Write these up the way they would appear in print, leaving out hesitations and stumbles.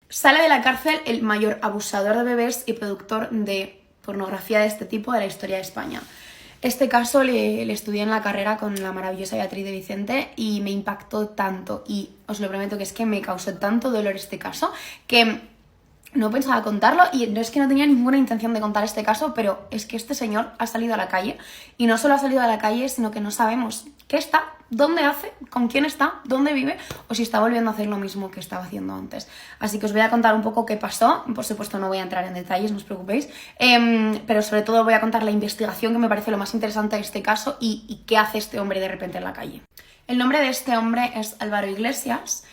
Sale de la cárcel el mayor abusador de bebés y productor de pornografía de este tipo de la historia de España. Este caso le estudié en la carrera con la maravillosa Beatriz de Vicente y me impactó tanto, y os lo prometo que es que me causó tanto dolor este caso que no pensaba contarlo, y no es que no tenía ninguna intención de contar este caso, pero es que este señor ha salido a la calle, y no solo ha salido a la calle, sino que no sabemos qué está, dónde hace, con quién está, dónde vive, o si está volviendo a hacer lo mismo que estaba haciendo antes. Así que os voy a contar un poco qué pasó. Por supuesto no voy a entrar en detalles, no os preocupéis, pero sobre todo voy a contar la investigación, que me parece lo más interesante de este caso, y qué hace este hombre de repente en la calle. El nombre de este hombre es Álvaro Iglesias.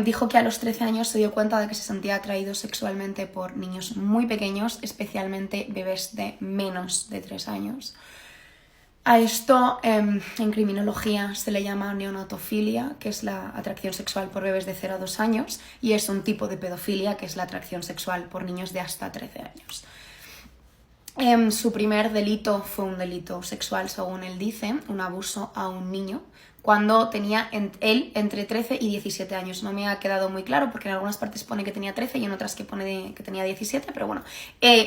Dijo que a los 13 años se dio cuenta de que se sentía atraído sexualmente por niños muy pequeños, especialmente bebés de menos de 3 años. A esto en criminología se le llama neonatofilia, que es la atracción sexual por bebés de 0 a 2 años, y es un tipo de pedofilia, que es la atracción sexual por niños de hasta 13 años. Su primer delito fue un delito sexual, según él dice, un abuso a un niño, cuando tenía él entre 13 y 17 años. No me ha quedado muy claro porque en algunas partes pone que tenía 13 y en otras que pone que tenía 17, pero bueno,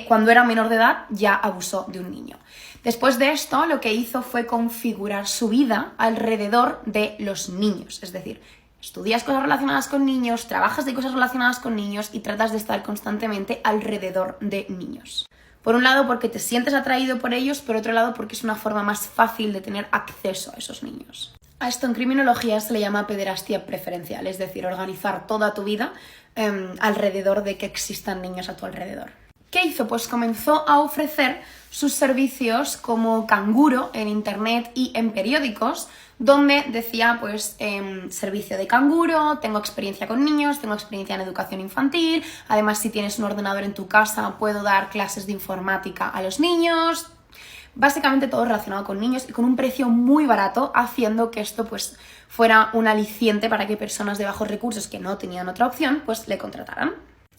cuando era menor de edad ya abusó de un niño. Después de esto, lo que hizo fue configurar su vida alrededor de los niños, es decir, estudias cosas relacionadas con niños, trabajas de cosas relacionadas con niños y tratas de estar constantemente alrededor de niños. Por un lado porque te sientes atraído por ellos, por otro lado porque es una forma más fácil de tener acceso a esos niños. A esto en criminología se le llama pederastia preferencial, es decir, organizar toda tu vida alrededor de que existan niños a tu alrededor. ¿Qué hizo? Pues comenzó a ofrecer sus servicios como canguro en internet y en periódicos, donde decía pues servicio de canguro, tengo experiencia con niños, tengo experiencia en educación infantil, además si tienes un ordenador en tu casa puedo dar clases de informática a los niños. Básicamente todo relacionado con niños y con un precio muy barato, haciendo que esto pues fuera un aliciente para que personas de bajos recursos que no tenían otra opción pues le contrataran.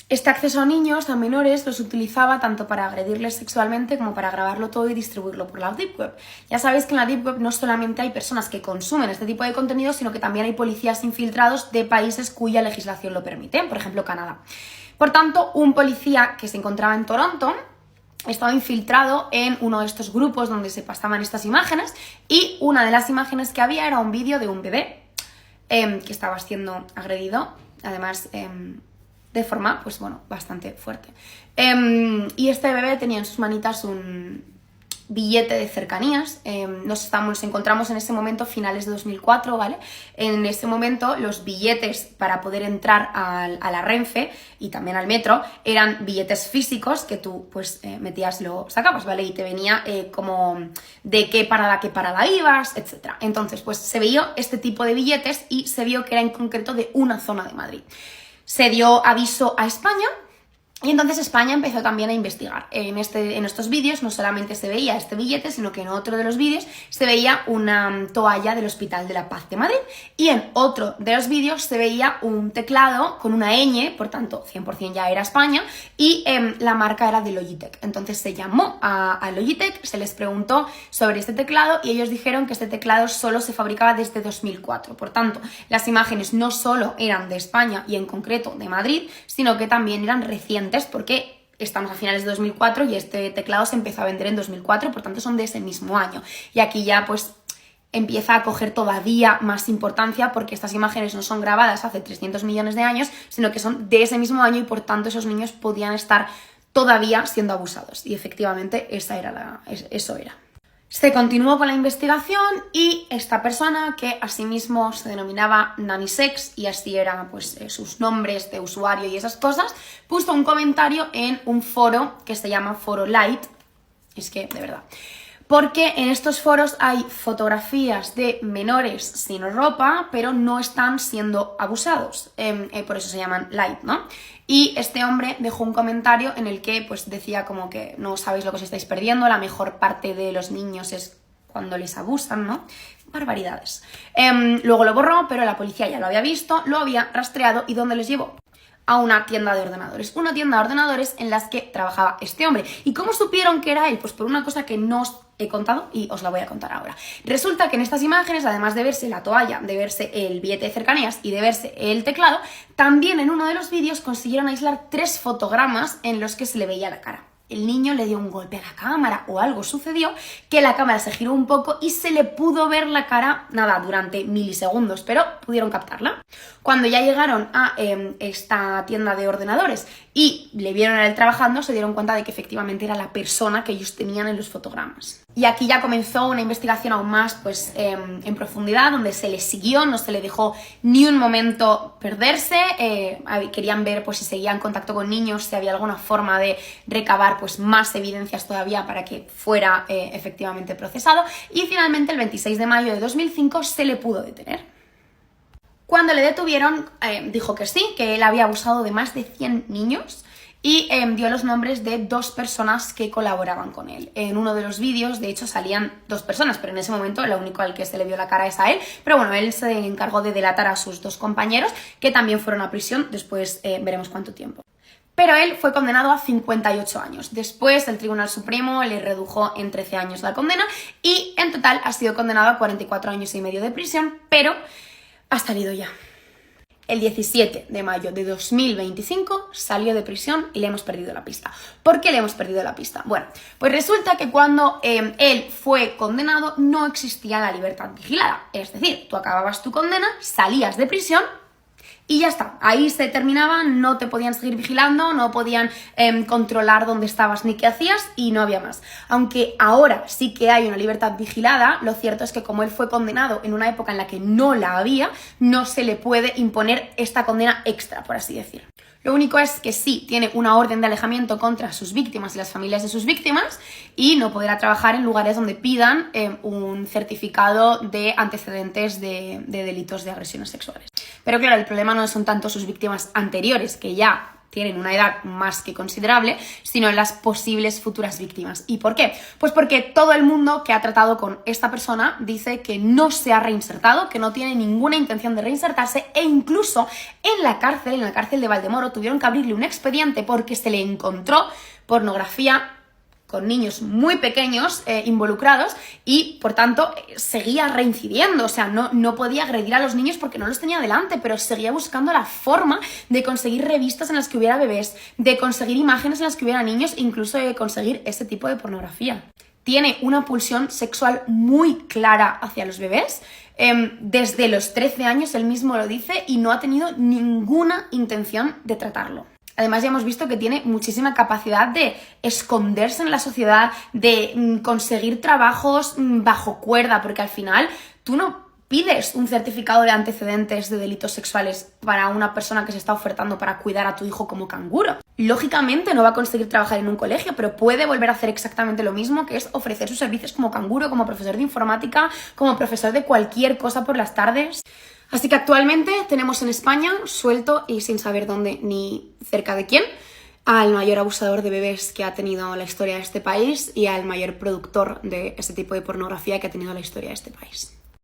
Este acceso a niños, a menores, los utilizaba tanto para agredirles sexualmente como para grabarlo todo y distribuirlo por la Deep Web. Ya sabéis que en la Deep Web no solamente hay personas que consumen este tipo de contenido, sino que también hay policías infiltrados de países cuya legislación lo permite, por ejemplo Canadá. Por tanto, un policía que se encontraba en Toronto estaba infiltrado en uno de estos grupos donde se pasaban estas imágenes, y una de las imágenes que había era un vídeo de un bebé que estaba siendo agredido, además de forma, pues bueno, bastante fuerte. Y este bebé tenía en sus manitas un billete de cercanías. Nos encontramos en ese momento finales de 2004, ¿vale? En ese momento los billetes para poder entrar a la Renfe y también al metro eran billetes físicos que tú pues metías, lo sacabas, ¿vale? Y te venía como de qué parada ibas, etc. Entonces pues se veía este tipo de billetes y se vio que era en concreto de una zona de Madrid. Se dio aviso a España. Y entonces España empezó también a investigar. En estos vídeos no solamente se veía este billete, sino que en otro de los vídeos se veía una toalla del Hospital de la Paz de Madrid, y en otro de los vídeos se veía un teclado con una ñ, por tanto 100% ya era España, y la marca era de Logitech. Entonces se llamó a Logitech, se les preguntó sobre este teclado y ellos dijeron que este teclado solo se fabricaba desde 2004. Por tanto, las imágenes no solo eran de España y en concreto de Madrid, sino que también eran recientes, porque estamos a finales de 2004 y este teclado se empezó a vender en 2004, por tanto son de ese mismo año. Y aquí ya pues empieza a coger todavía más importancia, porque estas imágenes no son grabadas hace 300 millones de años, sino que son de ese mismo año, y por tanto esos niños podían estar todavía siendo abusados. Y efectivamente eso era. Se continuó con la investigación y esta persona, que asimismo se denominaba Nanisex, y así eran pues, sus nombres de usuario y esas cosas, puso un comentario en un foro que se llama Foro Light. Es que, de verdad, porque en estos foros hay fotografías de menores sin ropa, pero no están siendo abusados, por eso se llaman light, ¿no? Y este hombre dejó un comentario en el que pues decía como que no sabéis lo que os estáis perdiendo, la mejor parte de los niños es cuando les abusan, ¿no? Barbaridades. Luego lo borró, pero la policía ya lo había visto, lo había rastreado, ¿y dónde les llevó? a una tienda de ordenadores en las que trabajaba este hombre. ¿Y cómo supieron que era él? Pues por una cosa que no os he contado y os la voy a contar ahora. Resulta que en estas imágenes, además de verse la toalla, de verse el billete de cercanías y de verse el teclado, también en uno de los vídeos consiguieron aislar 3 fotogramas en los que se le veía la cara. El niño le dio un golpe a la cámara o algo sucedió que la cámara se giró un poco y se le pudo ver la cara, nada, durante milisegundos, pero pudieron captarla. Cuando ya llegaron a esta tienda de ordenadores y le vieron a él trabajando, se dieron cuenta de que efectivamente era la persona que ellos tenían en los fotogramas. Y aquí ya comenzó una investigación aún más pues, en profundidad, donde se le siguió, no se le dejó ni un momento perderse, querían ver pues, si seguía en contacto con niños, si había alguna forma de recabar pues, más evidencias todavía para que fuera efectivamente procesado, y finalmente el 26 de mayo de 2005 se le pudo detener. Cuando le detuvieron, dijo que sí, que él había abusado de más de 100 niños y dio los nombres de 2 personas que colaboraban con él. En uno de los vídeos, de hecho, salían 2 personas, pero en ese momento el único al que se le vio la cara es a él. Pero bueno, él se encargó de delatar a sus 2 compañeros, que también fueron a prisión, después veremos cuánto tiempo. Pero él fue condenado a 58 años. Después el Tribunal Supremo le redujo en 13 años la condena y en total ha sido condenado a 44 años y medio de prisión, pero ha salido ya. El 17 de mayo de 2025 salió de prisión y le hemos perdido la pista. ¿Por qué le hemos perdido la pista? Bueno, pues resulta que cuando él fue condenado no existía la libertad vigilada. Es decir, tú acababas tu condena, salías de prisión y ya está, ahí se terminaba, no te podían seguir vigilando, no podían controlar dónde estabas ni qué hacías y no había más. Aunque ahora sí que hay una libertad vigilada, lo cierto es que como él fue condenado en una época en la que no la había, no se le puede imponer esta condena extra, por así decir. Lo único es que sí tiene una orden de alejamiento contra sus víctimas y las familias de sus víctimas y no podrá trabajar en lugares donde pidan un certificado de antecedentes de delitos de agresiones sexuales. Pero claro, el problema no son tanto sus víctimas anteriores, que ya tienen una edad más que considerable, sino las posibles futuras víctimas. ¿Y por qué? Pues porque todo el mundo que ha tratado con esta persona dice que no se ha reinsertado, que no tiene ninguna intención de reinsertarse e incluso en la cárcel de Valdemoro, tuvieron que abrirle un expediente porque se le encontró pornografía con niños muy pequeños involucrados y, por tanto, seguía reincidiendo. O sea, no podía agredir a los niños porque no los tenía delante, pero seguía buscando la forma de conseguir revistas en las que hubiera bebés, de conseguir imágenes en las que hubiera niños, incluso de conseguir ese tipo de pornografía. Tiene una pulsión sexual muy clara hacia los bebés. Desde los 13 años, él mismo lo dice, y no ha tenido ninguna intención de tratarlo. Además ya hemos visto que tiene muchísima capacidad de esconderse en la sociedad, de conseguir trabajos bajo cuerda, porque al final tú no pides un certificado de antecedentes de delitos sexuales para una persona que se está ofertando para cuidar a tu hijo como canguro. Lógicamente no va a conseguir trabajar en un colegio, pero puede volver a hacer exactamente lo mismo, que es ofrecer sus servicios como canguro, como profesor de informática, como profesor de cualquier cosa por las tardes. Así que actualmente tenemos en España, suelto y sin saber dónde ni cerca de quién, al mayor abusador de bebés que ha tenido la historia de este país y al mayor productor de este tipo de pornografía que ha tenido la historia de este país.